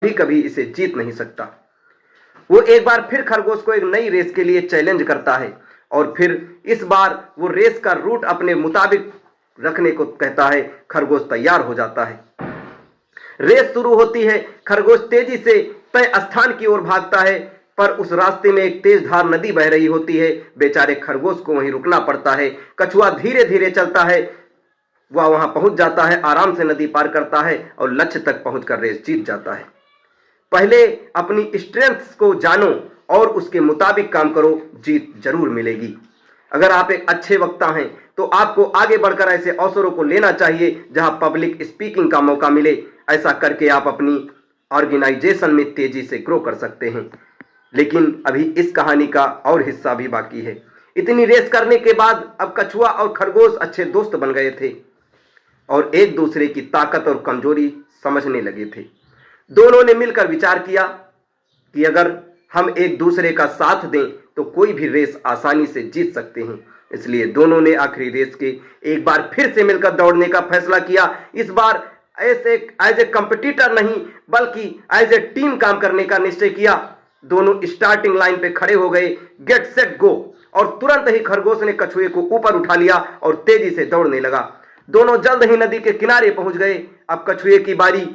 भी कभी इसे जीत नहीं सकता। वो एक बार फिर खरगोश को एक नई रेस के लिए चैलेंज करता है और फिर इस बार वो रेस का रूट अपने मुताबिक रखने को कहता है। खरगोश तैयार हो जाता है। रेस शुरू होती है। खरगोश तेजी से तय स्थान की ओर भागता है, पर उस रास्ते में एक तेज धार नदी बह रही होती है। बेचारे खरगोश को वहीं रुकना पड़ता है। कछुआ धीरे धीरे चलता है। वह वहां पहुंच जाता है, आराम से नदी पार करता है और लक्ष्य तक पहुंचकर रेस जीत जाता है। पहले अपनी स्ट्रेंथ्स को जानो और उसके मुताबिक काम करो, जीत जरूर मिलेगी। अगर आप एक अच्छे वक्ता हैं तो आपको आगे बढ़कर ऐसे अवसरों को लेना चाहिए जहां पब्लिक स्पीकिंग का मौका मिले। ऐसा करके आप अपनी ऑर्गेनाइजेशन में तेजी से ग्रो कर सकते हैं। लेकिन अभी इस कहानी का और हिस्सा भी बाकी है। इतनी रेस करने के बाद अब कछुआ और खरगोश अच्छे दोस्त बन गए थे और एक दूसरे की ताकत और कमजोरी समझने लगे थे। दोनों ने मिलकर विचार किया कि अगर हम एक दूसरे का साथ दें तो कोई भी रेस आसानी से जीत सकते हैं। इसलिए दोनों ने आखिरी रेस के एक बार फिर से मिलकर दौड़ने का फैसला किया। इस बार एज ए कंपटीटर नहीं बल्कि एज ए टीम काम करने का निश्चय किया। दोनों स्टार्टिंग लाइन पे खड़े हो गए, गेट सेट गो, और तुरंत ही खरगोश ने कछुए को ऊपर उठा लिया और तेजी से दौड़ने लगा। दोनों जल्द ही नदी के किनारे पहुंच गए। अब कछुए की बारी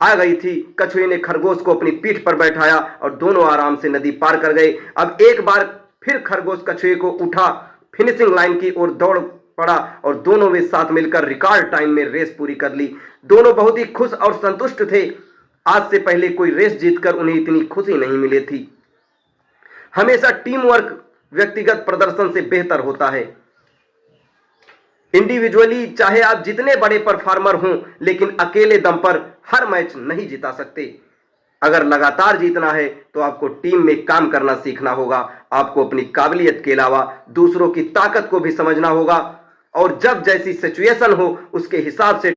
आ गई थी। कछुए ने खरगोश को अपनी पीठ पर बैठाया और दोनों आराम से नदी पार कर गए। अब एक बार फिर खरगोश कछुए को उठा, फिनिशिंग लाइन की ओर दौड़ पड़ा और दोनों वे साथ मिलकर रिकॉर्ड टाइम में रेस पूरी कर ली। दोनों बहुत ही खुश और संतुष्ट थे। आज से पहले कोई रेस जीतकर उन्हें इतनी खुशी नहीं मिली थी। हमेशा टीम वर्क व्यक्तिगत प्रदर्शन से बेहतर होता है। इंडिविजुअली चाहे आप जितने बड़े परफॉर्मर हों, लेकिन अकेले दम पर हर मैच नहीं जिता सकते। अगर लगातार जीतना है तो आपको टीम में काम करना सीखना होगा। आपको अपनी काबिलियत के अलावा दूसरों की ताकत को भी समझना होगा और जब जैसी सिचुएशन हो उसके हिसाब से